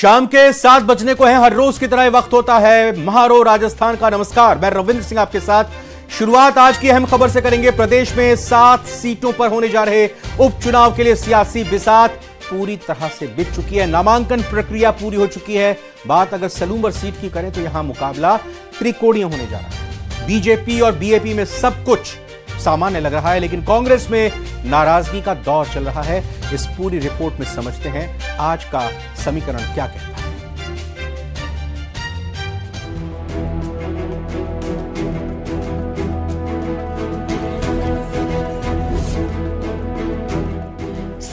शाम के 7 बजने को है। हर रोज की तरह वक्त होता है महारो राजस्थान का। नमस्कार, मैं रविंद्र सिंह आपके साथ। शुरुआत आज की अहम खबर से करेंगे। प्रदेश में 7 सीटों पर होने जा रहे उपचुनाव के लिए सियासी बिसात पूरी तरह से बिक चुकी है। नामांकन प्रक्रिया पूरी हो चुकी है। बात अगर सलूंबर सीट की करें तो यहां मुकाबला त्रिकोणीय होने जा रहा है। बीजेपी और बीएपी में सब कुछ सामान्य लग रहा है, लेकिन कांग्रेस में नाराजगी का दौर चल रहा है। इस पूरी रिपोर्ट में समझते हैं आज का समीकरण क्या कहता है।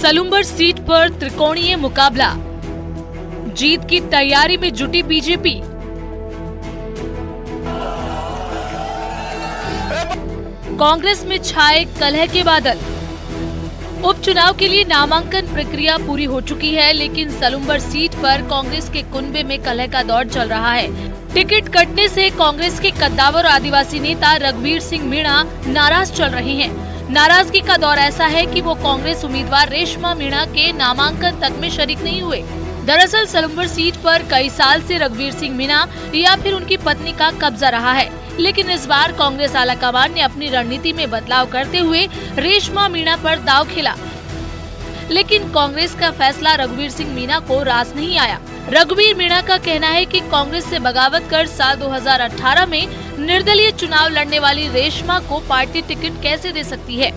सलूंबर सीट पर त्रिकोणीय मुकाबला, जीत की तैयारी में जुटी बीजेपी। कांग्रेस में छाए कलह के बादल। उपचुनाव के लिए नामांकन प्रक्रिया पूरी हो चुकी है, लेकिन सलूंबर सीट पर कांग्रेस के कुनबे में कलह का दौर चल रहा है। टिकट कटने से कांग्रेस के कद्दावर आदिवासी नेता रघुवीर सिंह मीणा नाराज चल रहे हैं। नाराजगी का दौर ऐसा है कि वो कांग्रेस उम्मीदवार रेशमा मीणा के नामांकन तक में शरीक नहीं हुए। दरअसल सलूंबर सीट पर कई साल से रघुवीर सिंह मीणा या फिर उनकी पत्नी का कब्जा रहा है, लेकिन इस बार कांग्रेस आलाकमान ने अपनी रणनीति में बदलाव करते हुए रेशमा मीणा पर दांव खेला। लेकिन कांग्रेस का फैसला रघुवीर सिंह मीणा को रास नहीं आया। रघुवीर मीणा का कहना है कि कांग्रेस से बगावत कर साल 2018 में निर्दलीय चुनाव लड़ने वाली रेशमा को पार्टी टिकट कैसे दे सकती है।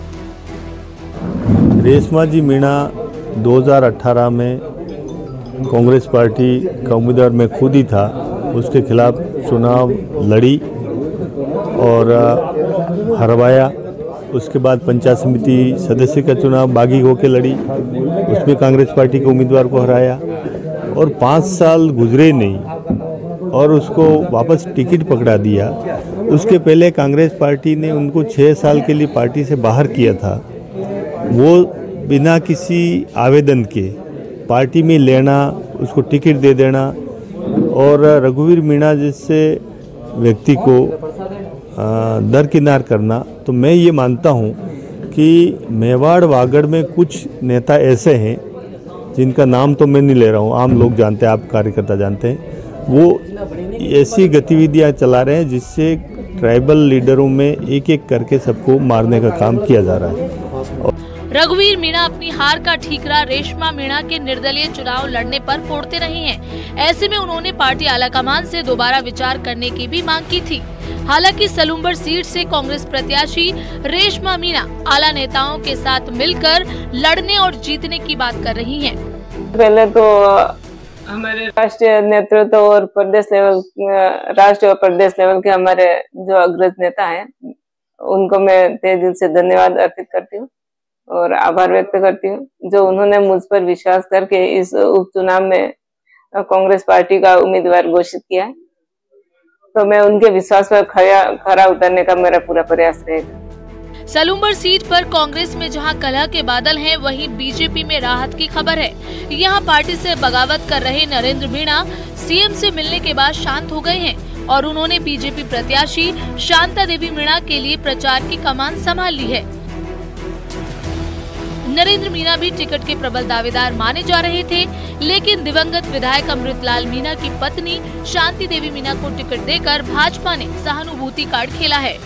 रेशमा जी मीणा 2018 में कांग्रेस पार्टी का उम्मीदवार मैं खुद ही था, उसके खिलाफ चुनाव लड़ी और हरवाया। उसके बाद पंचायत समिति सदस्य का चुनाव बागी होकर लड़ी, उसमें कांग्रेस पार्टी के उम्मीदवार को हराया और 5 साल गुजरे नहीं और उसको वापस टिकट पकड़ा दिया। उसके पहले कांग्रेस पार्टी ने उनको 6 साल के लिए पार्टी से बाहर किया था। वो बिना किसी आवेदन के पार्टी में लेना, उसको टिकट दे देना और रघुवीर मीणा जैसे व्यक्ति को दरकिनार करना। तो मैं ये मानता हूँ कि मेवाड़ वागड़ में कुछ नेता ऐसे हैं जिनका नाम तो मैं नहीं ले रहा हूँ, आम लोग जानते हैं, आप कार्यकर्ता जानते हैं, वो ऐसी गतिविधियाँ चला रहे हैं जिससे ट्राइबल लीडरों में एक एक करके सबको मारने का काम किया जा रहा है। रघुवीर मीणा अपनी हार का ठीकरा रेशमा मीणा के निर्दलीय चुनाव लड़ने पर फोड़ते रहे हैं। ऐसे में उन्होंने पार्टी आलाकमान से दोबारा विचार करने की भी मांग की थी। हालांकि सलूंबर सीट से कांग्रेस प्रत्याशी रेशमा मीणा आला नेताओं के साथ मिलकर लड़ने और जीतने की बात कर रही हैं। पहले तो हमारे राष्ट्रीय नेतृत्व और प्रदेश लेवल, राष्ट्रीय और प्रदेश लेवल के हमारे जो अग्रज नेता हैं, उनको मैं तहे दिल से धन्यवाद अर्पित करती हूँ और आभार व्यक्त करती हूँ, जो उन्होंने मुझ पर विश्वास करके इस उपचुनाव में कांग्रेस पार्टी का उम्मीदवार घोषित किया। तो मैं उनके विश्वास पर खरा उतरने का मेरा पूरा प्रयास रहेगा। सलूंबर सीट पर कांग्रेस में जहां कलह के बादल हैं, वहीं बीजेपी में राहत की खबर है। यहां पार्टी से बगावत कर रहे नरेंद्र मीणा सीएम से मिलने के बाद शांत हो गए हैं और उन्होंने बीजेपी प्रत्याशी शांता देवी मीणा के लिए प्रचार की कमान संभाल ली है। नरेंद्र मीणा भी टिकट के प्रबल दावेदार माने जा रहे थे, लेकिन दिवंगत विधायक अमृतलाल मीणा की पत्नी शांति देवी मीणा को टिकट देकर भाजपा ने सहानुभूति कार्ड खेला है।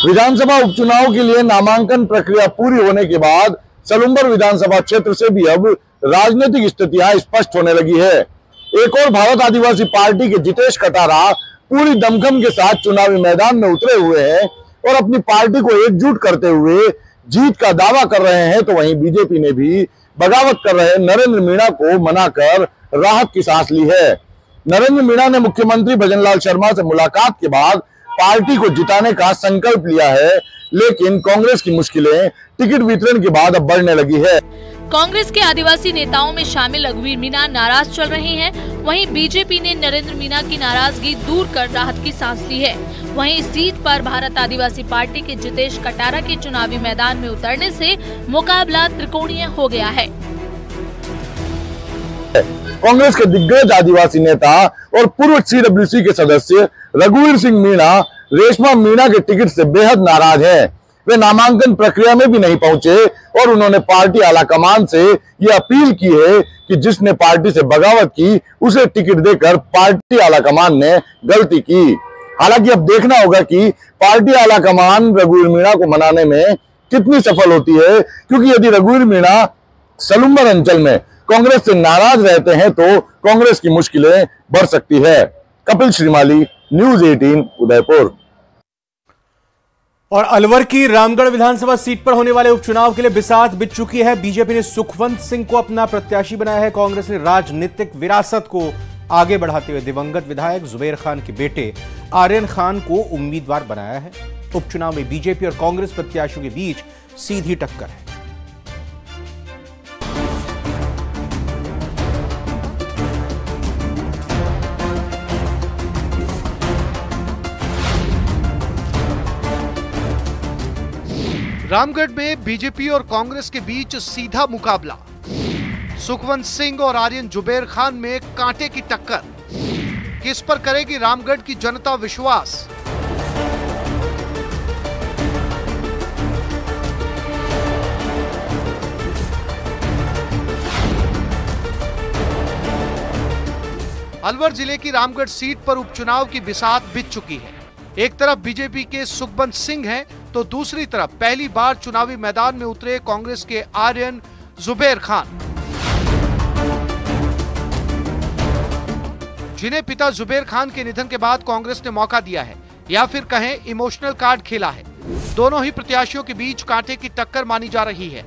विधानसभा उपचुनाव के लिए नामांकन प्रक्रिया पूरी होने के बाद सलूंबर विधानसभा क्षेत्र से भी अब राजनीतिक स्थितियां स्पष्ट होने लगी है। एक और भारत आदिवासी पार्टी के जितेश कटारा पूरी दमखम के साथ चुनावी मैदान में उतरे हुए हैं और अपनी पार्टी को एकजुट करते हुए जीत का दावा कर रहे हैं। तो वहीं बीजेपी ने भी बगावत कर रहे नरेंद्र मीणा को मनाकर राहत की सांस ली है। नरेंद्र मीणा ने मुख्यमंत्री भजनलाल शर्मा से मुलाकात के बाद पार्टी को जिताने का संकल्प लिया है, लेकिन कांग्रेस की मुश्किलें टिकट वितरण के बाद अब बढ़ने लगी है। कांग्रेस के आदिवासी नेताओं में शामिल रघुवीर मीणा नाराज चल रहे हैं, वहीं बीजेपी ने नरेंद्र मीणा की नाराजगी दूर कर राहत की सांस ली है। वहीं इस सीट पर भारत आदिवासी पार्टी के जितेश कटारा के चुनावी मैदान में उतरने से मुकाबला त्रिकोणीय हो गया है। कांग्रेस के दिग्गज आदिवासी नेता और पूर्व CWC के सदस्य रघुवीर सिंह मीणा रेशमा मीणा के टिकट से बेहद नाराज है। वे नामांकन प्रक्रिया में भी नहीं पहुंचे और उन्होंने पार्टी आलाकमान से यह अपील की है कि जिसने पार्टी से बगावत की उसे टिकट देकर पार्टी आलाकमान ने गलती की। हालांकि अब देखना होगा कि पार्टी आलाकमान रघुवीर मीणा को मनाने में कितनी सफल होती है, क्योंकि यदि रघुवीर मीणा सलुम्बर अंचल में कांग्रेस से नाराज रहते हैं तो कांग्रेस की मुश्किलें बढ़ सकती है। कपिल श्रीमाली, न्यूज़ 18 उदयपुर। और अलवर की रामगढ़ विधानसभा सीट पर होने वाले उपचुनाव के लिए बिसात बिछ चुकी है। बीजेपी ने सुखवंत सिंह को अपना प्रत्याशी बनाया है। कांग्रेस ने राजनीतिक विरासत को आगे बढ़ाते हुए दिवंगत विधायक जुबेर खान के बेटे आर्यन खान को उम्मीदवार बनाया है। उपचुनाव में बीजेपी और कांग्रेस प्रत्याशियों के बीच सीधी टक्कर है। रामगढ़ में बीजेपी और कांग्रेस के बीच सीधा मुकाबला। सुखवंत सिंह और आर्यन जुबेर खान में कांटे की टक्कर। किस पर करेगी रामगढ़ की जनता विश्वास? अलवर जिले की रामगढ़ सीट पर उपचुनाव की बिसात बिछ चुकी है। एक तरफ बीजेपी के सुखवंत सिंह हैं, तो दूसरी तरफ पहली बार चुनावी मैदान में उतरे कांग्रेस के आर्यन जुबेर खान, जिन्हें पिता जुबेर खान के निधन के बाद कांग्रेस ने मौका दिया है या फिर कहें इमोशनल कार्ड खेला है। दोनों ही प्रत्याशियों के बीच कांटे की टक्कर मानी जा रही है।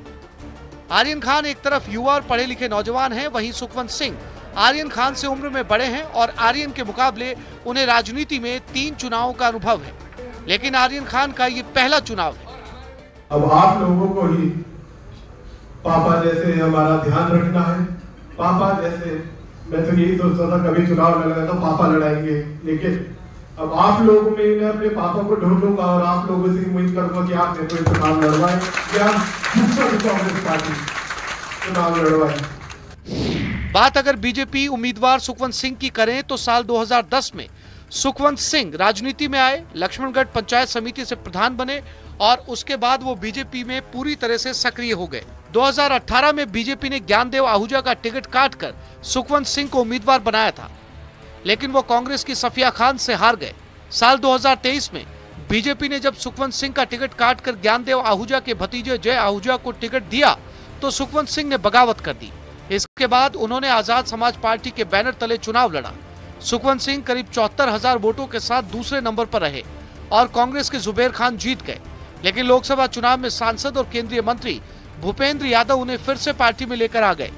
आर्यन खान एक तरफ युवा और पढ़े लिखे नौजवान हैं, वहीं सुखवंत सिंह आर्यन खान से उम्र में बड़े हैं और आर्यन के मुकाबले उन्हें राजनीति में 3 चुनावों का अनुभव है, लेकिन आर्यन खान का ये पहला चुनाव है। अब आप लोगों को ही पापा जैसे हमारा ध्यान रखना है। पापा जैसे मैं तो यही सोचता था कभी चुनाव लड़ेगा तो पापा लड़ाएंगे, लेकिन अब आप लोगों में मैं अपने पापा को ढूंढूंगा और आप लोगों से उम्मीद करूंगा कि आप मेरे को चुनाव लड़वाएं या कांग्रेस पार्टी चुनाव लड़वाएं। बात अगर बीजेपी उम्मीदवार सुखवंत सिंह की करें तो साल 2010 में सुखवंत सिंह राजनीति में आए, लक्ष्मणगढ़ पंचायत समिति से प्रधान बने और उसके बाद वो बीजेपी में पूरी तरह से सक्रिय हो गए। 2018 में बीजेपी ने ज्ञानदेव आहूजा का टिकट काटकर सुखवंत सिंह को उम्मीदवार बनाया था, लेकिन वो कांग्रेस की सफिया खान से हार गए। साल 2023 में बीजेपी ने जब सुखवंत सिंह का टिकट काटकर ज्ञानदेव आहूजा के भतीजे जय आहूजा को टिकट दिया तो सुखवंत सिंह ने बगावत कर दी। इसके बाद उन्होंने आजाद समाज पार्टी के बैनर तले चुनाव लड़ा। सुखवंत सिंह करीब 74,000 वोटों के साथ दूसरे नंबर पर रहे और कांग्रेस के जुबेर खान जीत गए, लेकिन लोकसभा चुनाव में सांसद और केंद्रीय मंत्री भूपेंद्र यादव उन्हें फिर से पार्टी में लेकर आ गए।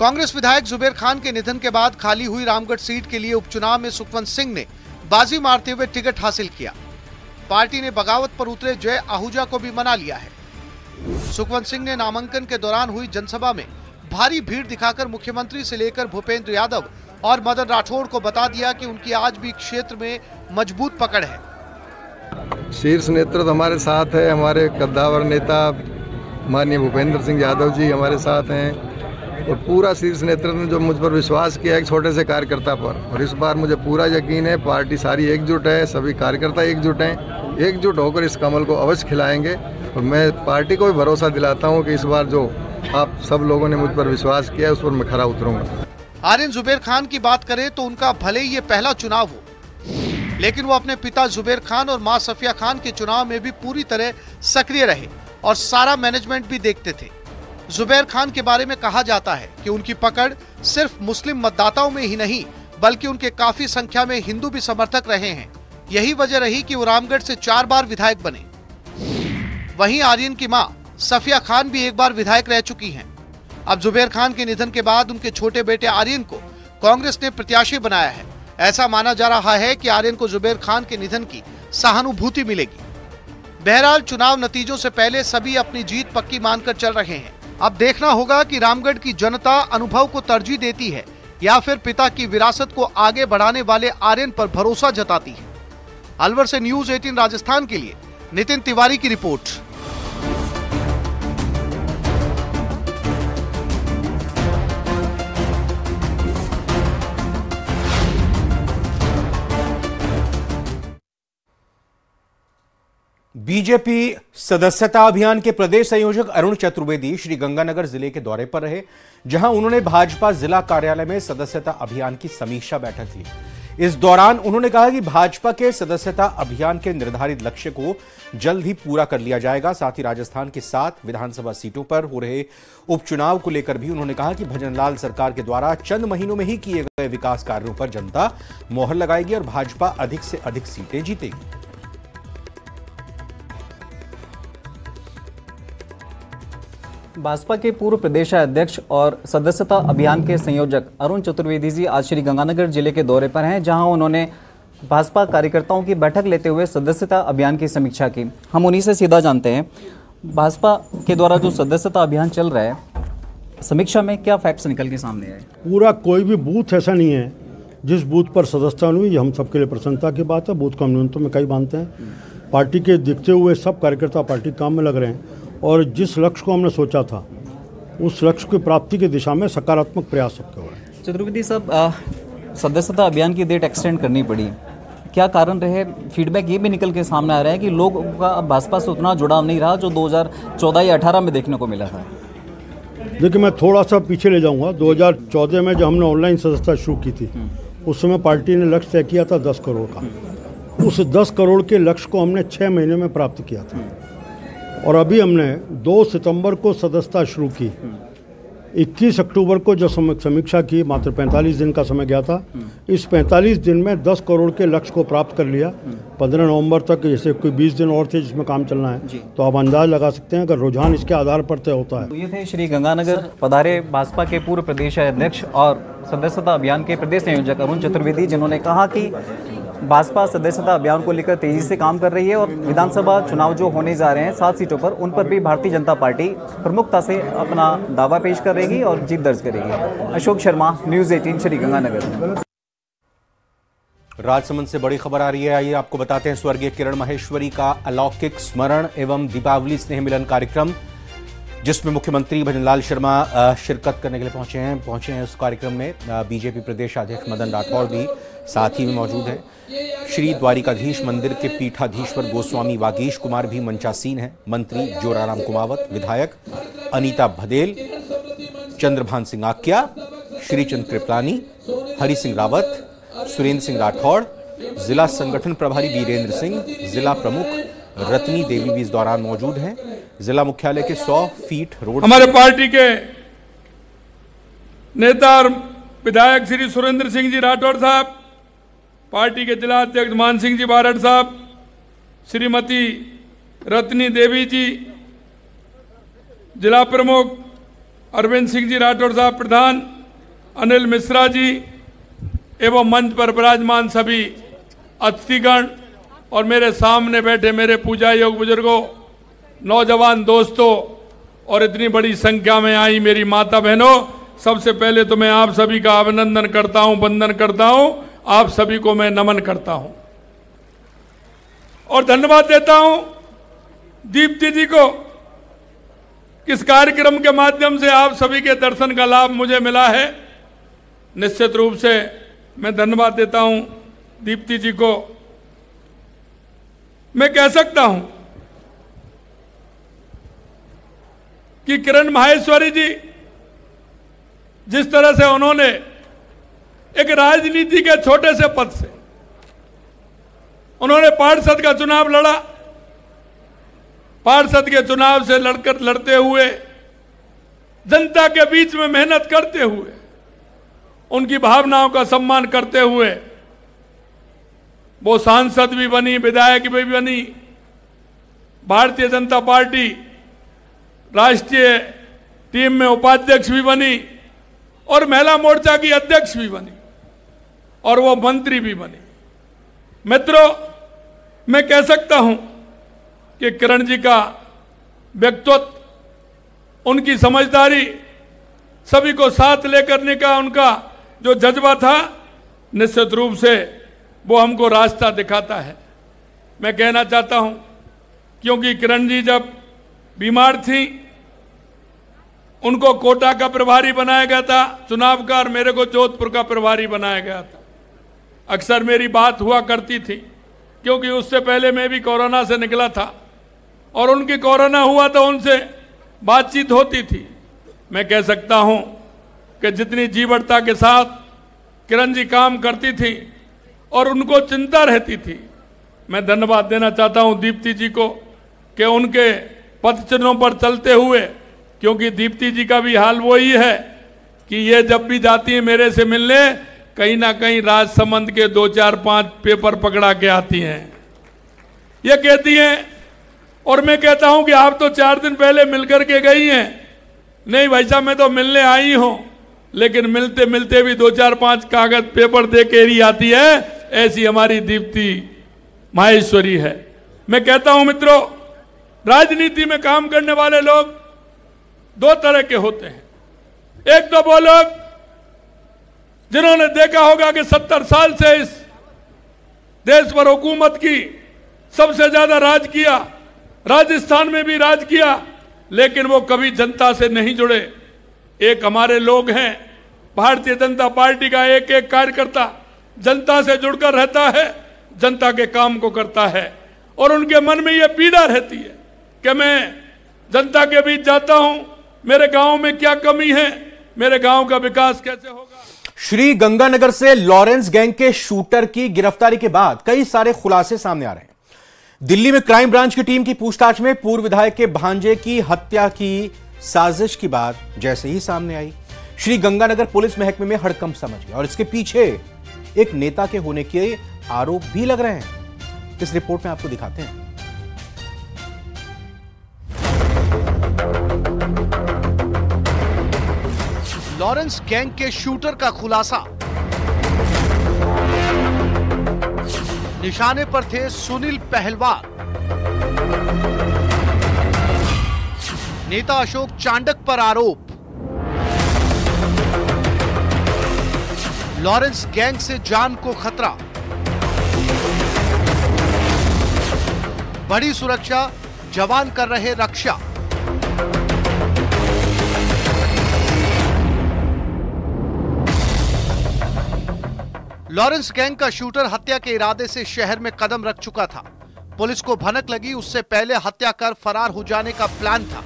कांग्रेस विधायक जुबेर खान के निधन के बाद खाली हुई रामगढ़ सीट के लिए उपचुनाव में सुखवंत सिंह ने बाजी मारते हुए टिकट हासिल किया। पार्टी ने बगावत पर उतरे जय आहूजा को भी मना लिया है। सुखवंत सिंह ने नामांकन के दौरान हुई जनसभा में भारी भीड़ दिखाकर मुख्यमंत्री से लेकर भूपेंद्र यादव और मदन राठौड़ को बता दिया कि उनकी आज भी क्षेत्र में मजबूत पकड़ है। शीर्ष नेतृत्व हमारे साथ है, हमारे कद्दावर नेता माननीय भूपेंद्र सिंह यादव जी हमारे साथ हैं और पूरा शीर्ष नेतृत्व ने जो मुझ पर विश्वास किया एक छोटे से कार्यकर्ता पर, और इस बार मुझे पूरा यकीन है पार्टी सारी एकजुट है, सभी कार्यकर्ता एकजुट हैं, एकजुट होकर इस कमल को अवश्य खिलाएंगे। और मैं पार्टी को भी भरोसा दिलाता हूँ कि इस बार जो आप सब लोगों ने मुझ पर विश्वास किया उस पर मैं खरा उतरूंगा। आर्यन जुबेर खान की बात करें तो उनका भले ही ये पहला चुनाव हो, लेकिन वो अपने पिता जुबेर खान और मां सफिया खान के चुनाव में भी पूरी तरह सक्रिय रहे और सारा मैनेजमेंट भी देखते थे। जुबेर खान के बारे में कहा जाता है कि उनकी पकड़ सिर्फ मुस्लिम मतदाताओं में ही नहीं बल्कि उनके काफी संख्या में हिंदू भी समर्थक रहे हैं। यही वजह रही कि वो रामगढ़ से 4 बार विधायक बने। वहीं आर्यन की मां सफिया खान भी 1 बार विधायक रह चुकी हैं। अब जुबेर खान के निधन के बाद उनके छोटे बेटे आर्यन को कांग्रेस ने प्रत्याशी बनाया है। ऐसा माना जा रहा है कि आर्यन को जुबेर खान के निधन की सहानुभूति मिलेगी। बहरहाल चुनाव नतीजों से पहले सभी अपनी जीत पक्की मानकर चल रहे हैं। अब देखना होगा कि रामगढ़ की जनता अनुभव को तरजीह देती है या फिर पिता की विरासत को आगे बढ़ाने वाले आर्यन पर भरोसा जताती है। अलवर से न्यूज़ 18 राजस्थान के लिए नितिन तिवारी की रिपोर्ट। बीजेपी सदस्यता अभियान के प्रदेश संयोजक अरुण चतुर्वेदी श्री गंगानगर जिले के दौरे पर रहे, जहां उन्होंने भाजपा जिला कार्यालय में सदस्यता अभियान की समीक्षा बैठक ली। इस दौरान उन्होंने कहा कि भाजपा के सदस्यता अभियान के निर्धारित लक्ष्य को जल्द ही पूरा कर लिया जाएगा। साथ ही राजस्थान के 7 विधानसभा सीटों पर हो रहे उपचुनाव को लेकर भी उन्होंने कहा कि भजनलाल सरकार के द्वारा चंद महीनों में ही किए गए विकास कार्यों पर जनता मोहर लगाएगी और भाजपा अधिक से अधिक सीटें जीतेगी। भाजपा के पूर्व प्रदेशाध्यक्ष और सदस्यता अभियान के संयोजक अरुण चतुर्वेदी जी आज श्री गंगानगर जिले के दौरे पर हैं, जहां उन्होंने भाजपा कार्यकर्ताओं की बैठक लेते हुए सदस्यता अभियान की समीक्षा की। हम उन्हीं से सीधा जानते हैं, भाजपा के द्वारा जो सदस्यता अभियान चल रहा है, समीक्षा में क्या फैक्ट्स निकल के सामने आए? पूरा कोई भी बूथ ऐसा नहीं है जिस बूथ पर सदस्यता हुई, ये हम सबके लिए प्रसन्नता की बात है। बूथ को हम न्यूनतम में कई मानते हैं। पार्टी के दिखते हुए सब कार्यकर्ता पार्टी काम में लग रहे हैं और जिस लक्ष्य को हमने सोचा था उस लक्ष्य की प्राप्ति की दिशा में सकारात्मक प्रयास सबके हो रहे हैं। चतुर्वेदी साहब, सदस्यता अभियान की डेट एक्सटेंड करनी पड़ी, क्या कारण रहे? फीडबैक ये भी निकल के सामने आ रहा है कि लोगों का भाजपा से उतना जुड़ाव नहीं रहा जो 2014 या 18 में देखने को मिला था। देखिए, मैं थोड़ा सा पीछे ले जाऊंगा। 2014 में जब हमने ऑनलाइन सदस्यता शुरू की थी, उस समय पार्टी ने लक्ष्य तय किया था 10 करोड़ का। उस 10 करोड़ के लक्ष्य को हमने 6 महीने में प्राप्त किया था और अभी हमने 2 सितंबर को सदस्यता शुरू की। 21 अक्टूबर को जो समीक्षा की, मात्र 45 दिन का समय गया था। इस 45 दिन में 10 करोड़ के लक्ष्य को प्राप्त कर लिया। 15 नवंबर तक जैसे कोई 20 दिन और थे जिसमें काम चलना है, तो आप अंदाज लगा सकते हैं अगर रुझान इसके आधार पर तय होता है। तो ये थे श्री गंगानगर पधारे भाजपा के पूर्व प्रदेशाध्यक्ष और सदस्यता अभियान के प्रदेश संयोजक अरुण चतुर्वेदी, जिन्होंने कहा कि भाजपा सदस्यता अभियान को लेकर तेजी से काम कर रही है और विधानसभा चुनाव जो होने जा रहे हैं 7 सीटों पर, उन पर भी भारतीय जनता पार्टी प्रमुखता से अपना दावा पेश करेगी और जीत दर्ज करेगी। अशोक शर्मा, न्यूज़ 18, श्री गंगानगर। राजसमंद से बड़ी खबर आ रही है, आइए आपको बताते हैं। स्वर्गीय किरण माहेश्वरी का अलौकिक स्मरण एवं दीपावली स्नेह मिलन कार्यक्रम, जिसमें मुख्यमंत्री भजनलाल शर्मा शिरकत करने के लिए पहुंचे हैं। उस कार्यक्रम में बीजेपी प्रदेश अध्यक्ष मदन राठौड़ भी साथ ही में मौजूद हैं। श्री द्वारिकाधीश मंदिर के पीठाधीश्वर गोस्वामी वागीश कुमार भी मंचासीन हैं। मंत्री जोराराम कुमावत, विधायक अनीता भदेल, चंद्रभान सिंह आक्या, श्रीचंद कृपलानी, हरि सिंह रावत, सुरेंद्र सिंह राठौड़, जिला संगठन प्रभारी वीरेंद्र सिंह, जिला प्रमुख रत्नी देवी भी इस दौरान मौजूद हैं। जिला मुख्यालय के 100 फीट रोड हमारे पार्टी के नेता और विधायक श्री सुरेंद्र सिंह जी राठौड़ साहब, पार्टी के जिला अध्यक्ष मान सिंह जी बारड़ साहब, श्रीमती रत्नी देवी जी, जिला प्रमुख अरविंद सिंह जी राठौड़ साहब प्रधान, अनिल मिश्रा जी एवं मंच पर विराजमान सभी अतिथिगण और मेरे सामने बैठे मेरे पूजा योग बुजुर्गों, नौजवान दोस्तों और इतनी बड़ी संख्या में आई मेरी माता बहनों, सबसे पहले तो मैं आप सभी का अभिनंदन करता हूं, वंदन करता हूं। आप सभी को मैं नमन करता हूं और धन्यवाद देता हूं दीप्ति जी को। इस कार्यक्रम के माध्यम से आप सभी के दर्शन का लाभ मुझे मिला है। निश्चित रूप से मैं धन्यवाद देता हूं दीप्ति जी को। मैं कह सकता हूं कि किरण माहेश्वरी जी जिस तरह से उन्होंने एक राजनीति के छोटे से पद से उन्होंने पार्षद का चुनाव लड़ा, पार्षद के चुनाव से लड़ते हुए जनता के बीच में मेहनत करते हुए, उनकी भावनाओं का सम्मान करते हुए वो सांसद भी बनी, विधायक भी बनी, भारतीय जनता पार्टी राष्ट्रीय टीम में उपाध्यक्ष भी बनी और महिला मोर्चा की अध्यक्ष भी बनी और वो मंत्री भी बनी। मित्रों, मैं कह सकता हूं कि किरण जी का व्यक्तित्व, उनकी समझदारी, सभी को साथ लेकर का उनका जो जज्बा था, निश्चित रूप से वो हमको रास्ता दिखाता है। मैं कहना चाहता हूं क्योंकि किरण जी जब बीमार थी, उनको कोटा का प्रभारी बनाया गया था चुनाव का और मेरे को जोधपुर का प्रभारी बनाया गया था। अक्सर मेरी बात हुआ करती थी क्योंकि उससे पहले मैं भी कोरोना से निकला था और उनकी कोरोना हुआ तो उनसे बातचीत होती थी। मैं कह सकता हूं कि जितनी जीवटता के साथ किरण जी काम करती थी और उनको चिंता रहती थी, मैं धन्यवाद देना चाहता हूं दीप्ति जी को कि उनके पथ चिन्हों पर चलते हुए, क्योंकि दीप्ति जी का भी हाल वही है कि ये जब भी जाती है मेरे से मिलने, कहीं ना कहीं राजसमंद के 2, 4, 5 पेपर पकड़ा के आती हैं। ये कहती हैं और मैं कहता हूं कि आप तो 4 दिन पहले मिलकर के गई हैं। नहीं भाई साहब, मैं तो मिलने आई हूं, लेकिन मिलते मिलते भी 2, 4, 5 कागज पेपर दे के ही आती है। ऐसी हमारी दीप्ति माहेश्वरी है। मैं कहता हूं मित्रों, राजनीति में काम करने वाले लोग 2 तरह के होते हैं। एक तो वो लोग जिन्होंने देखा होगा कि 70 साल से इस देश पर हुकूमत की, सबसे ज्यादा राज किया, राजस्थान में भी राज किया, लेकिन वो कभी जनता से नहीं जुड़े। एक हमारे लोग हैं, भारतीय जनता पार्टी का एक एक कार्यकर्ता जनता से जुड़कर रहता है, जनता के काम को करता है, और उनके मन में ये पीड़ा रहती है कि मैं जनता के बीच जाता हूं, मेरे गांव में क्या कमी है, मेरे गांव का विकास कैसे होगा। श्री गंगानगर से लॉरेंस गैंग के शूटर की गिरफ्तारी के बाद कई सारे खुलासे सामने आ रहे हैं। दिल्ली में क्राइम ब्रांच की टीम की पूछताछ में पूर्व विधायक के भांजे की हत्या की साजिश की बात जैसे ही सामने आई, श्री गंगानगर पुलिस महकमे में हड़कंप समझ गया और इसके पीछे एक नेता के होने के आरोप भी लग रहे हैं। इस रिपोर्ट में आपको दिखाते हैं। लॉरेंस गैंग के शूटर का खुलासा। निशाने पर थे सुनील पहलवान। नेता अशोक चांडक पर आरोप। लॉरेंस गैंग से जान को खतरा। बड़ी सुरक्षा, जवान कर रहे रक्षा। लॉरेंस गैंग का शूटर हत्या के इरादे से शहर में कदम रख चुका था। पुलिस को भनक लगी उससे पहले हत्या कर फरार हो जाने का प्लान था।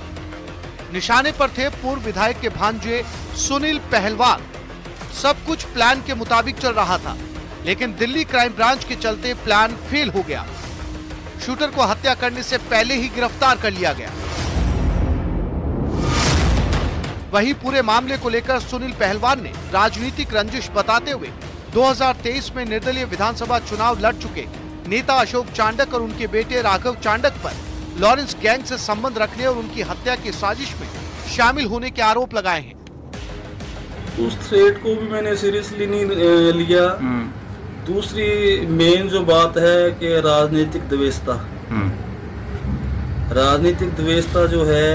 निशाने पर थे पूर्व विधायक के भांजे सुनील पहलवान। सब कुछ प्लान के मुताबिक चल रहा था, लेकिन दिल्ली क्राइम ब्रांच के चलते प्लान फेल हो गया। शूटर को हत्या करने से पहले ही गिरफ्तार कर लिया गया। वहीं पूरे मामले को लेकर सुनील पहलवान ने राजनीतिक रंजिश बताते हुए 2023 में निर्दलीय विधानसभा चुनाव लड़ चुके नेता अशोक चांडक और उनके बेटे राघव चांडक पर लॉरेंस गैंग से संबंध रखने और उनकी हत्या की साजिश में शामिल होने के आरोप लगाए हैं। उस थ्रेट को भी मैंने सीरियसली नहीं लिया। दूसरी मेन जो बात है कि राजनीतिक द्वेषता, राजनीतिक द्वेषता जो है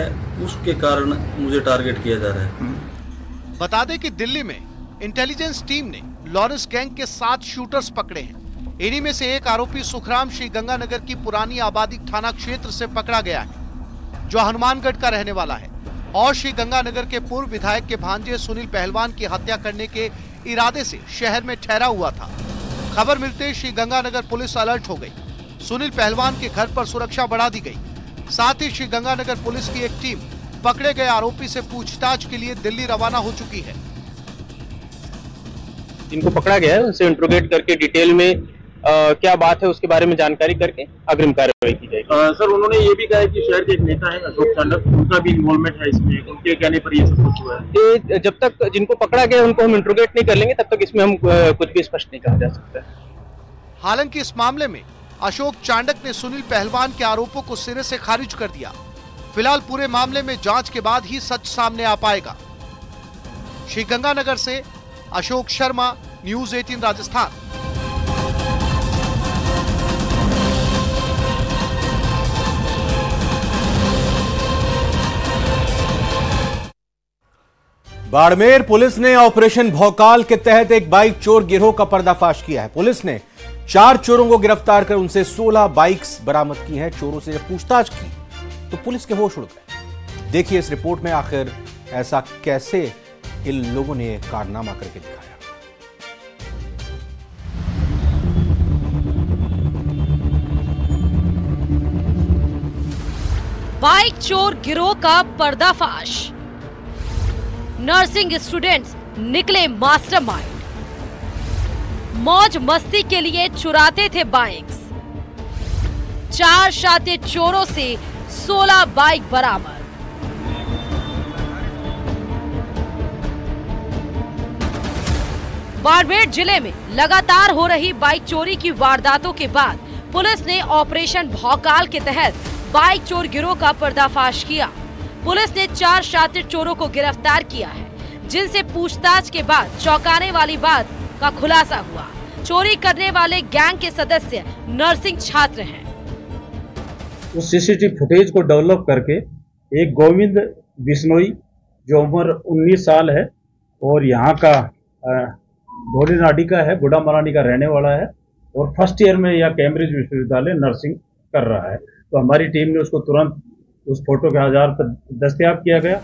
उसके कारण मुझे टारगेट किया जा रहा है। बता दें कि दिल्ली में इंटेलिजेंस टीम ने लॉरेंस गैंग के 7 शूटर्स पकड़े हैं। इन्हीं में से एक आरोपी सुखराम श्री गंगानगर की पुरानी आबादी थाना क्षेत्र से पकड़ा गया है, जो हनुमानगढ़ का रहने वाला है और श्री गंगानगर के पूर्व विधायक के भांजे सुनील पहलवान की हत्या करने के इरादे से शहर में ठहरा हुआ था। खबर मिलते श्री गंगानगर पुलिस अलर्ट हो गई। सुनील पहलवान के घर पर सुरक्षा बढ़ा दी गई। साथ ही श्री गंगानगर पुलिस की एक टीम पकड़े गए आरोपी से पूछताछ के लिए दिल्ली रवाना हो चुकी है। जिनको पकड़ा गया है उनसे इंट्रोगेट करके डिटेल में क्या बात है उसके बारे में जानकारी करके अग्रिम कार्रवाई की जाएगी। सर, उन्होंने ये भी कहा है कि शहर के एक नेता है अशोक चांडक, उनका भी इन्वॉल्वमेंट है इसमें, उनके कहने पर ये सब कुछ हुआ है। जब तक जिनको पकड़ा गया उनको हम इंट्रोगेट नहीं कर लेंगे तब तक इसमें हम कुछ भी स्पष्ट नहीं कहा जा सकता है। हालांकि इस मामले में अशोक चांडक ने सुनील पहलवान के आरोपों को सिरे से खारिज कर दिया। फिलहाल पूरे मामले में जांच के बाद ही सच सामने आ पाएगा। श्री गंगानगर से अशोक शर्मा, न्यूज़ 18 राजस्थान। बाड़मेर पुलिस ने ऑपरेशन भौकाल के तहत एक बाइक चोर गिरोह का पर्दाफाश किया है। पुलिस ने 4 चोरों को गिरफ्तार कर उनसे 16 बाइक्स बरामद की हैं। चोरों से जब पूछताछ की तो पुलिस के होश उड़ गए। देखिए इस रिपोर्ट में आखिर ऐसा कैसे इन लोगों ने कारनामा करके दिखाया। बाइक चोर गिरोह का पर्दाफाश। नर्सिंग स्टूडेंट्स निकले मास्टरमाइंड। मौज मस्ती के लिए चुराते थे बाइक्स। 4 शातिर चोरों से 16 बाइक बरामद। बाड़मेर जिले में लगातार हो रही बाइक चोरी की वारदातों के बाद पुलिस ने ऑपरेशन भौकाल के तहत बाइक चोर गिरोह का पर्दाफाश किया। पुलिस ने 4 शातिर चोरों को गिरफ्तार किया है, जिनसे पूछताछ के बाद चौंकाने वाली बात का खुलासा हुआ। चोरी करने वाले गैंग के सदस्य नर्सिंग छात्र हैं। उस सीसीटीवी फुटेज को डेवलप करके एक गोविंद बिश्नोई जो उम्र 19 साल है और यहाँ का ढोलीनाडी का है, गुड़ा मरानी का रहने वाला है और फर्स्ट ईयर में यह कैम्ब्रिज विश्वविद्यालय नर्सिंग कर रहा है, तो हमारी टीम ने उसको तुरंत उस फोटो के आधार पर दस्तयाब किया गया।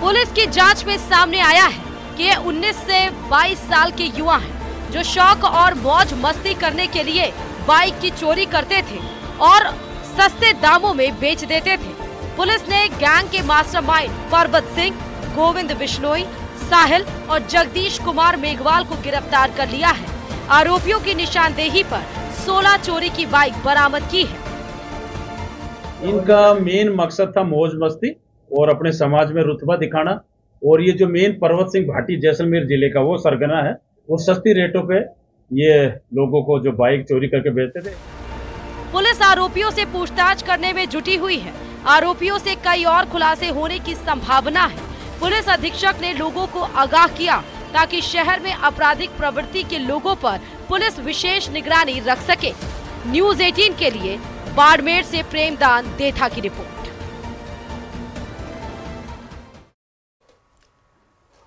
पुलिस की जांच में सामने आया है कि ये 19 से 22 साल के युवा हैं, जो शौक और मौज मस्ती करने के लिए बाइक की चोरी करते थे और सस्ते दामों में बेच देते थे। पुलिस ने गैंग के मास्टरमाइंड परबत सिंह, गोविंद बिश्नोई, साहिल और जगदीश कुमार मेघवाल को गिरफ्तार कर लिया है। आरोपियों की निशानदेही पर 16 चोरी की बाइक बरामद की है। इनका मेन मकसद था मौज मस्ती और अपने समाज में रुतबा दिखाना, और ये जो मेन परबत सिंह भाटी जैसलमेर जिले का वो सरगना है, वो सस्ती रेटों पे ये लोगों को जो बाइक चोरी करके बेचते थे। पुलिस आरोपियों से पूछताछ करने में जुटी हुई है। आरोपियों से कई और खुलासे होने की संभावना है। पुलिस अधीक्षक ने लोगों को आगाह किया ताकि शहर में आपराधिक प्रवृत्ति के लोगों पर पुलिस विशेष निगरानी रख सके। न्यूज़ 18 के लिए बाड़मेर से प्रेमदान देथा की रिपोर्ट।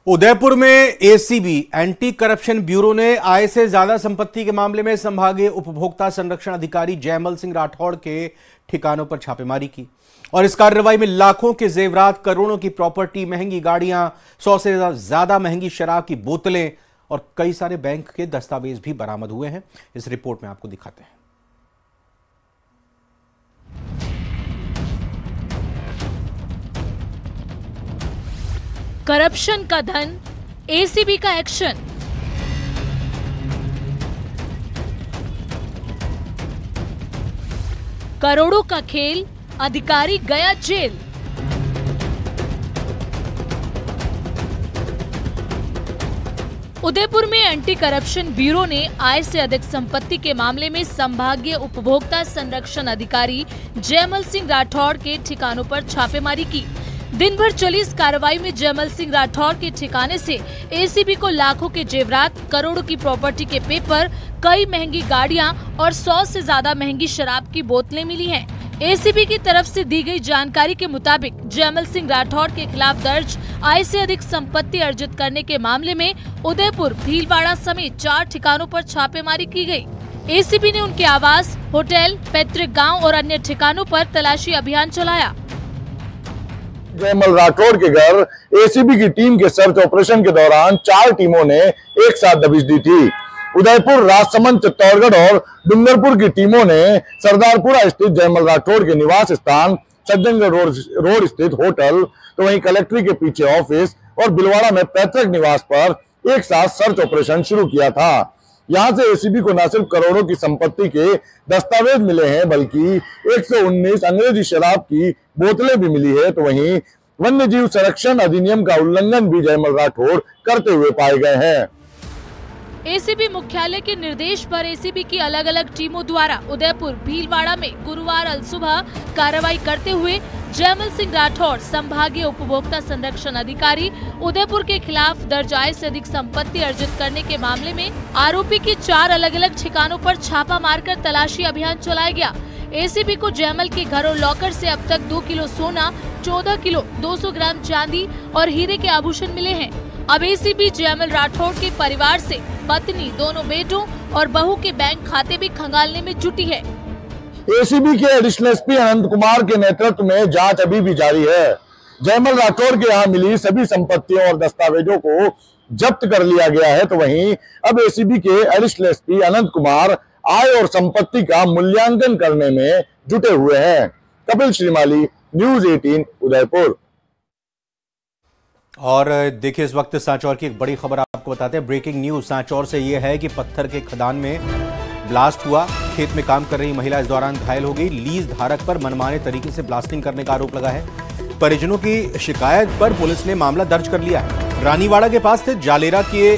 उदयपुर में एसीबी एंटी करप्शन ब्यूरो ने आय से ज्यादा संपत्ति के मामले में संभागीय उपभोक्ता संरक्षण अधिकारी जयमल सिंह राठौड़ के ठिकानों पर छापेमारी की और इस कार्रवाई में लाखों के जेवरात, करोड़ों की प्रॉपर्टी, महंगी गाड़ियां, 100 से ज्यादा महंगी शराब की बोतलें और कई सारे बैंक के दस्तावेज भी बरामद हुए हैं। इस रिपोर्ट में आपको दिखाते हैं। करप्शन का धन, एसीबी का एक्शन। करोड़ों का खेल, अधिकारी गया जेल। उदयपुर में एंटी करप्शन ब्यूरो ने आय से अधिक संपत्ति के मामले में संभागीय उपभोक्ता संरक्षण अधिकारी जयमल सिंह राठौड़ के ठिकानों पर छापेमारी की। दिन भर चली इस कार्रवाई में जयमल सिंह राठौड़ के ठिकाने से एसीबी को लाखों के जेवरात, करोड़ों की प्रॉपर्टी के पेपर, कई महंगी गाड़ियां और 100 से ज्यादा महंगी शराब की बोतलें मिली हैं। एसीबी की तरफ से दी गई जानकारी के मुताबिक जयमल सिंह राठौड़ के खिलाफ दर्ज आय से अधिक संपत्ति अर्जित करने के मामले में उदयपुर, भीलवाड़ा समेत 4 ठिकानों पर छापेमारी की गई। एसीबी ने उनके आवास, होटल, पैतृक गांव और अन्य ठिकानों पर तलाशी अभियान चलाया। जयमल राठौड़ के घर एसीबी की टीम के सर्च ऑपरेशन के दौरान 4 टीमों ने एक साथ दबिश दी थी। उदयपुर, राजसमंद, चित्तौड़गढ़ और डूंगरपुर की टीमों ने सरदारपुरा स्थित जयमल राठौड़ के निवास स्थान, सज्जनगढ़ रोड स्थित होटल, तो वहीं कलेक्ट्री के पीछे ऑफिस और बिलवाड़ा में पैतृक निवास पर एक साथ सर्च ऑपरेशन शुरू किया था। यहां से एसीबी को न सिर्फ करोड़ों की संपत्ति के दस्तावेज मिले हैं, बल्कि 119 अंग्रेजी शराब की बोतलें भी मिली है, तो वहीं वन्यजीव संरक्षण अधिनियम का उल्लंघन भी जयमल राठौड़ करते हुए पाए गए हैं। एसीबी मुख्यालय के निर्देश पर एसीबी की अलग अलग टीमों द्वारा उदयपुर, भीलवाड़ा में गुरुवार अलसुबह कार्रवाई करते हुए जयमल सिंह राठौड़, संभागीय उपभोक्ता संरक्षण अधिकारी, उदयपुर के खिलाफ दर्ज आय से अधिक संपत्ति अर्जित करने के मामले में आरोपी की 4 अलग अलग ठिकानों पर छापा मारकर तलाशी अभियान चलाया गया। एसीबी को जयमल के घरों लॉकर से अब तक 2 किलो सोना, 14 किलो 200 ग्राम चांदी और हीरे के आभूषण मिले हैं। अब एसीबी जयमल राठौड़ के परिवार से पत्नी, दोनों बेटों और बहू के बैंक खाते भी खंगालने में जुटी है। एसीबी के एडिशनल एसपी अनंत कुमार के नेतृत्व में जांच अभी भी जारी है। जयमल राठौड़ के यहाँ मिली सभी संपत्तियों और दस्तावेजों को जब्त कर लिया गया है, तो वहीं अब एसीबी के एडिशनल एसपी अनंत कुमार आय और संपत्ति का मूल्यांकन करने में जुटे हुए हैं। कपिल श्रीमाली, न्यूज 18 उदयपुर। और देखिए इस वक्त सांचौर की एक बड़ी खबर आपको बताते हैं। ब्रेकिंग न्यूज सांचौर से यह है कि पत्थर के खदान में ब्लास्ट हुआ। खेत में काम कर रही महिला इस दौरान घायल हो गई। लीज धारक पर मनमाने तरीके से ब्लास्टिंग करने का आरोप लगा है। परिजनों की शिकायत पर पुलिस ने मामला दर्ज कर लिया है। रानीवाड़ा के पास स्थित जालेरा के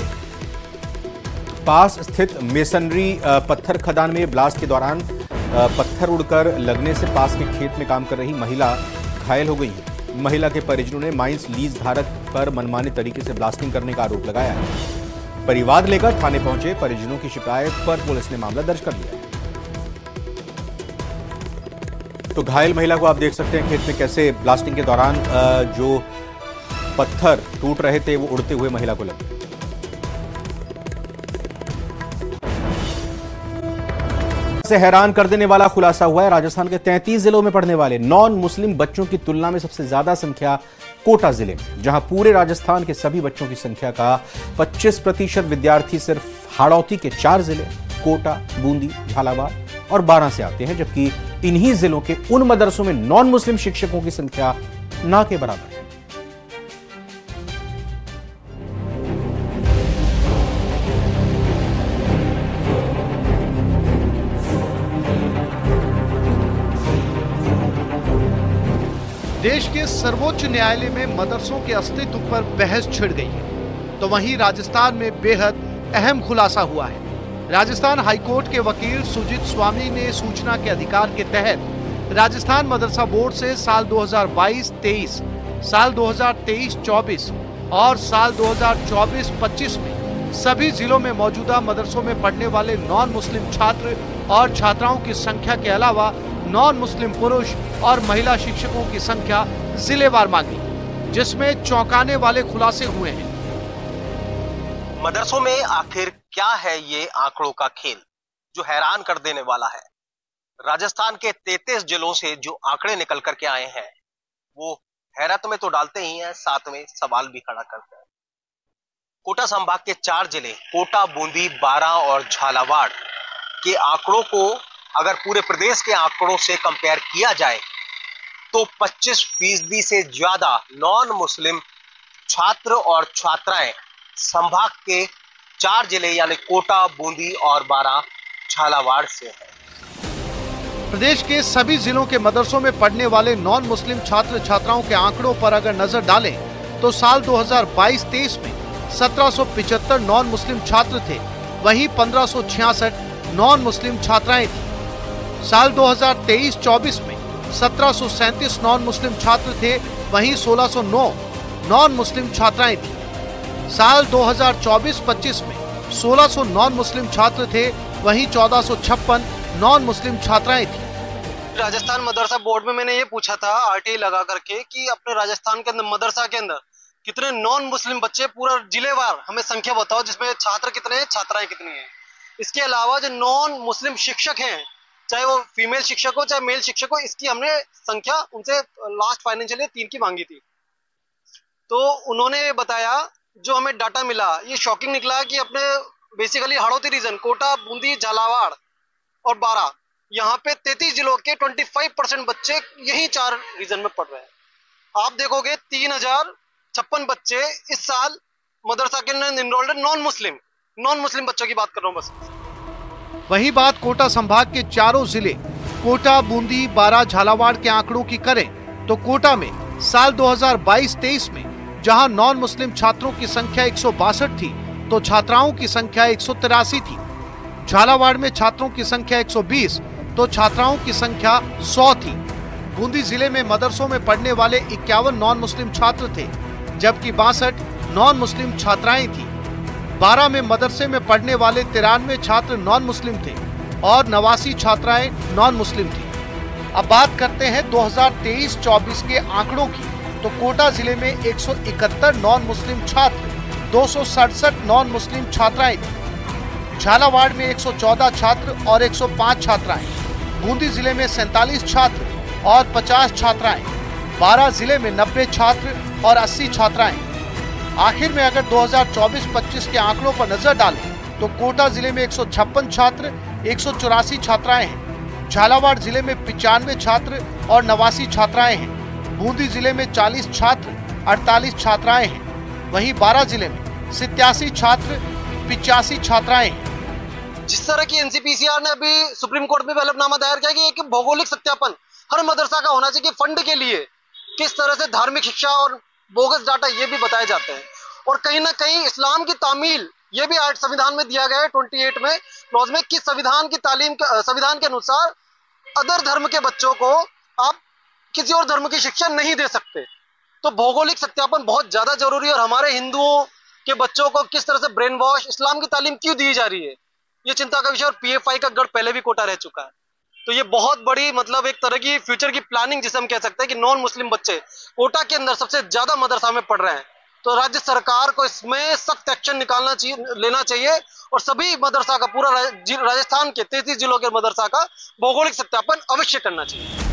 पास स्थित मेसनरी पत्थर खदान में ब्लास्ट के दौरान पत्थर उड़कर लगने से पास के खेत में काम कर रही महिला घायल हो गई। महिला के परिजनों ने माइंस लीज धारक पर मनमाने तरीके से ब्लास्टिंग करने का आरोप लगाया है। परिवाद लेकर थाने पहुंचे परिजनों की शिकायत पर पुलिस ने मामला दर्ज कर लिया है। तो घायल महिला को आप देख सकते हैं खेत में कैसे ब्लास्टिंग के दौरान जो पत्थर टूट रहे थे वो उड़ते हुए महिला को लगे। से हैरान कर देने वाला खुलासा हुआ है। राजस्थान के 33 जिलों में पढ़ने वाले नॉन मुस्लिम बच्चों की तुलना में सबसे ज्यादा संख्या कोटा जिले में, जहां पूरे राजस्थान के सभी बच्चों की संख्या का 25% विद्यार्थी सिर्फ हाड़ौती के 4 जिले कोटा, बूंदी, झालावाड़ और बारां से आते हैं, जबकि इन्हीं जिलों के उन मदरसों में नॉन मुस्लिम शिक्षकों की संख्या ना के बराबर है। देश के सर्वोच्च न्यायालय में मदरसों के अस्तित्व पर बहस छिड़ गई है, तो वहीं राजस्थान में बेहद अहम खुलासा हुआ है। राजस्थान हाईकोर्ट के वकील सुजीत स्वामी ने सूचना के अधिकार के तहत राजस्थान मदरसा बोर्ड से साल 2022-23, साल 2023-24 और साल 2024-25 में सभी जिलों में मौजूदा मदरसों में पढ़ने वाले नॉन मुस्लिम छात्र और छात्राओं की संख्या के अलावा नॉन मुस्लिम पुरुष और महिला शिक्षकों की संख्या जिलेवार मांगी, जिसमें चौंकाने वाले खुलासे हुए हैं। मदरसों में आखिर क्या है ये आंकड़ों का खेल जो हैरान कर देने वाला है। राजस्थान के 33 जिलों से जो आंकड़े निकल करके आए हैं वो हैरत में तो डालते ही हैं, साथ में सवाल भी खड़ा करते हैं। कोटा संभाग के 4 जिले कोटा, बूंदी, बारां और झालावाड़ के आंकड़ों को अगर पूरे प्रदेश के आंकड़ों से कंपेयर किया जाए तो 25% से ज्यादा नॉन मुस्लिम छात्र और छात्राएं संभाग के 4 जिले यानी कोटा, बूंदी और बारां, झालावाड़ से हैं। प्रदेश के सभी जिलों के मदरसों में पढ़ने वाले नॉन मुस्लिम छात्र छात्राओं के आंकड़ों पर अगर नजर डालें तो साल 2022-23 में 1775 नॉन मुस्लिम छात्र थे, वहीं 1566 नॉन मुस्लिम छात्राएं थी। साल 2023-24 में 1737 नॉन मुस्लिम छात्र थे, वहीं 1609 नॉन मुस्लिम छात्राएं थी। साल 2024-25 में 1600 नॉन मुस्लिम छात्र थे, वहीं 1456 नॉन मुस्लिम छात्राएं थी। राजस्थान मदरसा बोर्ड में मैंने ये पूछा था आरटीआई लगा करके कि अपने राजस्थान के अंदर मदरसा के अंदर कितने नॉन मुस्लिम बच्चे पूरा जिलेवार हमें संख्या बताओ, जिसमें छात्र कितने हैं, छात्राएं कितनी हैं। इसके अलावा जो नॉन मुस्लिम शिक्षक हैं, चाहे वो फीमेल शिक्षक हो चाहे मेल शिक्षक हो, इसकी हमने संख्या उनसे लास्ट फाइनेंशियल ईयर 3 की मांगी थी। तो उन्होंने बताया, जो हमें डाटा मिला ये शॉकिंग निकला कि अपने बेसिकली हाड़ौती रीजन कोटा, बूंदी, झालावाड़ और बारां, यहाँ पे 33 जिलों के 25% बच्चे यही 4 रीजन में पढ़ रहे हैं। आप देखोगे 3056 बच्चे इस साल मदरसा के अंदर इनरोल्ड है, नॉन मुस्लिम बच्चों की बात कर रहा हूँ बस। वही बात कोटा संभाग के चारों जिले कोटा, बूंदी, बारां, झालावाड़ के आंकड़ों की करें तो कोटा में साल 2022-23 में जहां नॉन मुस्लिम छात्रों की संख्या 162 थी तो छात्राओं की संख्या 183 थी। झालावाड़ में छात्रों की संख्या 120 तो छात्राओं की संख्या 100 थी। बूंदी जिले में मदरसों में पढ़ने वाले 51 नॉन मुस्लिम छात्र थे, जबकि 62 नॉन मुस्लिम छात्राएं थी। बारां में मदरसे में पढ़ने वाले 93 छात्र नॉन मुस्लिम थे और 89 छात्राएं नॉन मुस्लिम थी। अब बात करते हैं 2023-24 के आंकड़ों की, तो कोटा जिले में 171 नॉन मुस्लिम छात्र, 267 नॉन मुस्लिम छात्राएं थी। झालावाड़ में 114 छात्र और 105 छात्राएं, बूंदी जिले में 47 छात्र और 50 छात्राएं, बारां जिले में 90 छात्र और 80 छात्राएं। आखिर में अगर 2024-25 के आंकड़ों पर नजर डालें तो कोटा जिले में 156 छात्र, 184 छात्राएं हैं। झालावाड़ जिले में 95 छात्र और 89 छात्राएं हैं। बूंदी जिले में 40 छात्र, 48 छात्राएं हैं। वहीं 12 जिले में 87 छात्र, 85 छात्राएं हैं। जिस तरह की एनसीपीसीआर ने अभी सुप्रीम कोर्ट में हलफनामा दायर किया कि एक भौगोलिक सत्यापन हर मदरसा का होना चाहिए, फंड के लिए किस तरह से धार्मिक शिक्षा और बोगस डाटा ये भी बताए जाते हैं। और कहीं ना कहीं इस्लाम की तामील ये भी आज संविधान में दिया गया है 28 में क्लॉज में कि संविधान की तालीम संविधान के अनुसार अदर धर्म के बच्चों को आप किसी और धर्म की शिक्षा नहीं दे सकते। तो भौगोलिक सत्यापन बहुत ज्यादा जरूरी है। और हमारे हिंदुओं के बच्चों को किस तरह से ब्रेन वॉश, इस्लाम की तालीम क्यों दी जा रही है, ये चिंता का विषय। और पीएफआई का गढ़ पहले भी कोटा रह चुका है। तो ये बहुत बड़ी मतलब एक तरह की फ्यूचर की प्लानिंग जिसे हम कह सकते हैं कि नॉन मुस्लिम बच्चे कोटा के अंदर सबसे ज्यादा मदरसा में पढ़ रहे हैं। तो राज्य सरकार को इसमें सख्त एक्शन लेना चाहिए और सभी मदरसा का पूरा राजस्थान के 33 जिलों के मदरसा का भौगोलिक सत्यापन अवश्य करना चाहिए।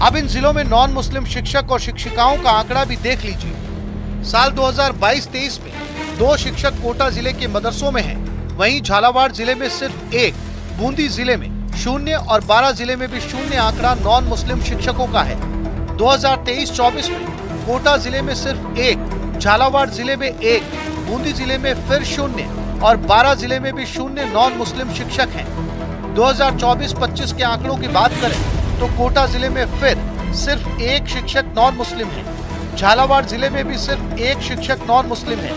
अब इन जिलों में नॉन मुस्लिम शिक्षक और शिक्षिकाओं का आंकड़ा भी देख लीजिए। साल 2022-23 में 2 शिक्षक कोटा जिले के मदरसों में हैं। वहीं झालावाड़ जिले में सिर्फ 1, बूंदी जिले में 0 और 12 जिले में भी 0 आंकड़ा नॉन मुस्लिम शिक्षकों का है। 2023-24 में कोटा जिले में सिर्फ 1, झालावाड़ जिले में 1, बूंदी जिले में फिर 0 और 12 जिले में भी 0 नॉन मुस्लिम शिक्षक हैं। 2024-25 के आंकड़ों की बात करें तो कोटा जिले में फिर सिर्फ 1 शिक्षक नॉन मुस्लिम है। झालावाड़ जिले में भी सिर्फ 1 शिक्षक नॉन मुस्लिम है।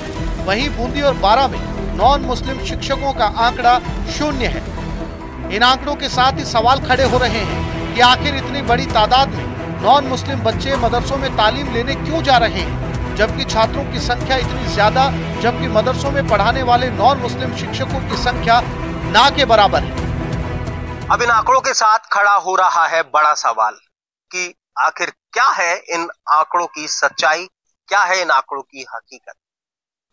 वहीं बूंदी और 12 में नॉन मुस्लिम शिक्षकों का आंकड़ा 0 है। इन आंकड़ों के साथ ही सवाल खड़े हो रहे हैं कि आखिर इतनी बड़ी तादाद में नॉन मुस्लिम बच्चे मदरसों में तालीम लेने क्यों जा रहे हैं, जबकि छात्रों की संख्या इतनी ज्यादा, जबकि मदरसों में पढ़ाने वाले नॉन मुस्लिम शिक्षकों की संख्या ना के बराबर है। अब इन आंकड़ों के साथ खड़ा हो रहा है बड़ा सवाल कि आखिर क्या है इन आंकड़ों की सच्चाई, क्या है इन आंकड़ों की हकीकत।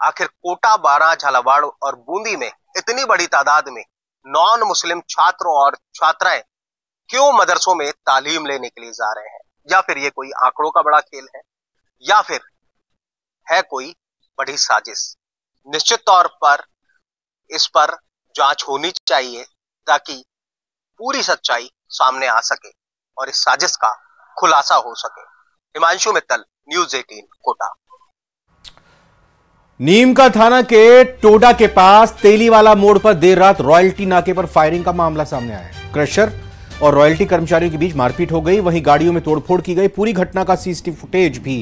आखिर कोटा, 12, झालावाड़ और बूंदी में इतनी बड़ी तादाद में नॉन मुस्लिम छात्र और छात्राएं क्यों मदरसों में तालीम लेने के लिए जा रहे हैं? या फिर ये कोई आंकड़ों का बड़ा खेल है, या फिर है कोई बड़ी साजिश? निश्चित तौर पर इस पर जांच होनी चाहिए ताकि पूरी सच्चाई सामने आ सके और इस साजिश का खुलासा हो सके। हिमांशु मित्तल, न्यूज़ 18 कोटा। नीम का थाना के टोडा के पास तेलीवाला मोड़ पर देर रात रॉयल्टी नाके पर फायरिंग का मामला सामने आया है। क्रशर और रॉयल्टी कर्मचारियों के बीच मारपीट हो गई, वहीं गाड़ियों में तोड़फोड़ की गई। पूरी घटना का सीसीटीवी फुटेज भी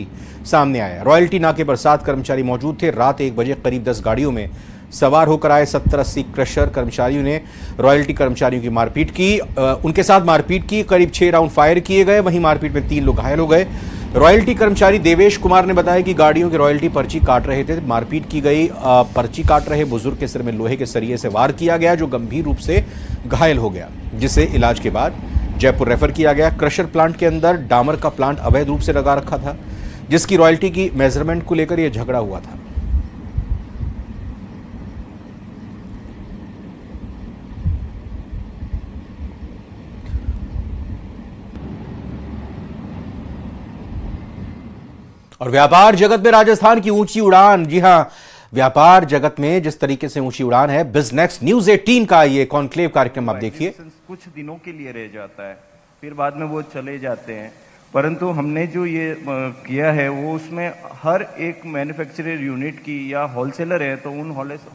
सामने आया। रॉयल्टी नाके पर 7 कर्मचारी मौजूद थे। रात 1 बजे करीब 10 गाड़ियों में सवार होकर आए 70-80 क्रशर कर्मचारियों ने रॉयल्टी कर्मचारियों की मारपीट की, उनके साथ मारपीट की। करीब 6 राउंड फायर किए गए। वहीं मारपीट में 3 लोग घायल हो गए। रॉयल्टी कर्मचारी देवेश कुमार ने बताया कि गाड़ियों की रॉयल्टी पर्ची काट रहे थे, मारपीट की गई। पर्ची काट रहे बुजुर्ग के सिर में लोहे के सरिये से वार किया गया, जो गंभीर रूप से घायल हो गया, जिसे इलाज के बाद जयपुर रेफर किया गया। क्रशर प्लांट के अंदर डामर का प्लांट अवैध रूप से लगा रखा था, जिसकी रॉयल्टी की मेजरमेंट को लेकर यह झगड़ा हुआ था। और व्यापार जगत में राजस्थान की ऊंची उड़ान। जी हां, व्यापार जगत में जिस तरीके से ऊंची उड़ान है, बिजनेस न्यूज़ 18 का ये कॉन्क्लेव कार्यक्रम आप देखिए। कुछ दिनों के लिए रह जाता है, फिर बाद में वो चले जाते हैं, परंतु हमने जो ये किया है वो उसमें हर एक मैन्युफैक्चरर यूनिट की या होलसेलर है तो उन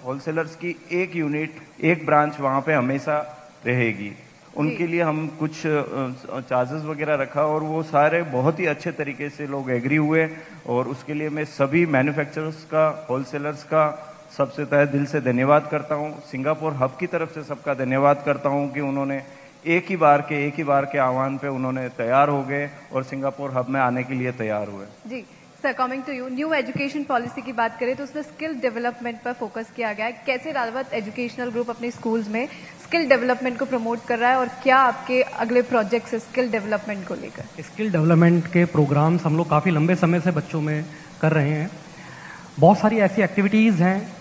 होलसेलर्स की एक यूनिट, एक ब्रांच वहाँ पे हमेशा रहेगी। उनके लिए हम कुछ चार्जेस वगैरह रखा और वो सारे बहुत ही अच्छे तरीके से लोग एग्री हुए और उसके लिए मैं सभी मैन्युफैक्चरर्स का, होलसेलर्स का सबसे तहे दिल से धन्यवाद करता हूँ। सिंगापुर हब की तरफ से सबका धन्यवाद करता हूँ कि उन्होंने एक ही बार के आह्वान पे उन्होंने तैयार हो गए और सिंगापुर हब में आने के लिए तैयार हुए। जी sir, coming to you, new education policy की बात करें तो उसमें स्किल डेवलपमेंट पर फोकस किया गया है। कैसे रावत एजुकेशनल ग्रुप अपने स्कूल्स में स्किल डेवलपमेंट को प्रमोट कर रहा है और क्या आपके अगले प्रोजेक्ट्स है स्किल डेवलपमेंट को लेकर? स्किल डेवलपमेंट के प्रोग्राम्स हम लोग काफ़ी लंबे समय से बच्चों में कर रहे हैं। बहुत सारी ऐसी एक्टिविटीज़ हैं,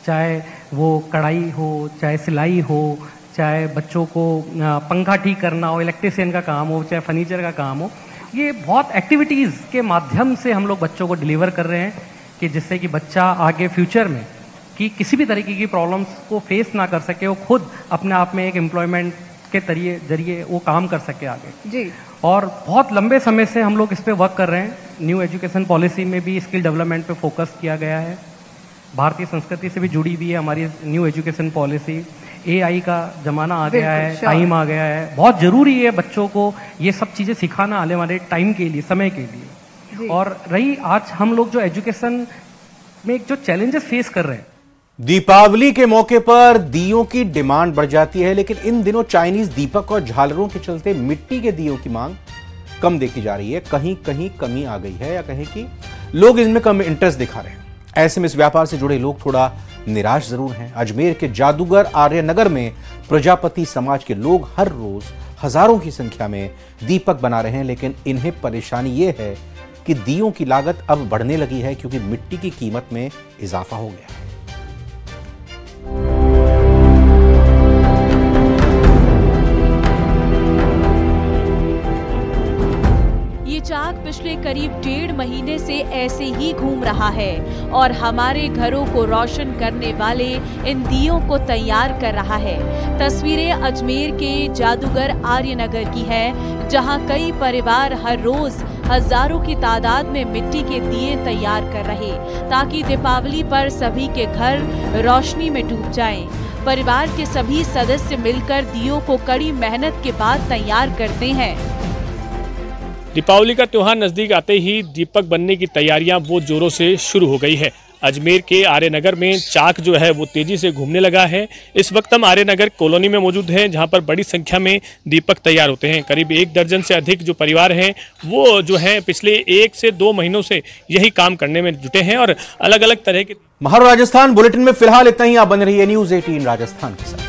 चाहे वो कढ़ाई हो, चाहे सिलाई हो, चाहे बच्चों को पंखा ठीक करना हो, इलेक्ट्रिशियन का काम हो, चाहे फर्नीचर का काम हो। ये बहुत एक्टिविटीज़ के माध्यम से हम लोग बच्चों को डिलीवर कर रहे हैं कि जिससे कि बच्चा आगे फ्यूचर में कि किसी भी तरीके की प्रॉब्लम्स को फेस ना कर सके, वो खुद अपने आप में एक एम्प्लॉयमेंट के जरिए वो काम कर सके आगे। जी। और बहुत लंबे समय से हम लोग इस पे वर्क कर रहे हैं। न्यू एजुकेशन पॉलिसी में भी स्किल डेवलपमेंट पे फोकस किया गया है। भारतीय संस्कृति से भी जुड़ी हुई है हमारी न्यू एजुकेशन पॉलिसी। AI का जमाना आ गया है, टाइम आ गया है, बहुत जरूरी है बच्चों को ये सब चीजें सिखाना आने वाले टाइम के लिए, समय के लिए। और रही आज हम लोग जो एजुकेशन में जो चैलेंजेस फेस कर रहे हैं, दीपावली के मौके पर दियों की डिमांड बढ़ जाती है, लेकिन इन दिनों चाइनीज दीपक और झालरों के चलते मिट्टी के दियों की मांग कम देखी जा रही है। कहीं कहीं कमी आ गई है या कहीं कि लोग इनमें कम इंटरेस्ट दिखा रहे हैं। ऐसे में इस व्यापार से जुड़े लोग थोड़ा निराश जरूर हैं। अजमेर के जादूगर आर्यनगर में प्रजापति समाज के लोग हर रोज हजारों की संख्या में दीपक बना रहे हैं, लेकिन इन्हें परेशानी यह है कि दियों की लागत अब बढ़ने लगी है क्योंकि मिट्टी की कीमत में इजाफा हो गया है। ये चाक पिछले करीब 1.5 महीने से ऐसे ही घूम रहा है और हमारे घरों को रोशन करने वाले इन दियों को तैयार कर रहा है। तस्वीरें अजमेर के जादूगर आर्यनगर की है, जहां कई परिवार हर रोज हजारों की तादाद में मिट्टी के दिए तैयार कर रहे, ताकि दीपावली पर सभी के घर रोशनी में डूब जाएं। परिवार के सभी सदस्य मिलकर दियों को कड़ी मेहनत के बाद तैयार करते हैं। दीपावली का त्योहार नजदीक आते ही दीपक बनने की तैयारियां वो जोरों से शुरू हो गई है। अजमेर के आर्यनगर में चाक जो है वो तेजी से घूमने लगा है। इस वक्त हम आर्यनगर कॉलोनी में मौजूद हैं, जहां पर बड़ी संख्या में दीपक तैयार होते हैं। करीब 1 दर्जन से अधिक जो परिवार हैं वो जो है पिछले 1 से 2 महीनों से यही काम करने में जुटे हैं और अलग अलग तरह के। महारो राजस्थान बुलेटिन में फिलहाल इतना ही। आप बने रहिए न्यूज़ 18 राजस्थान के साथ।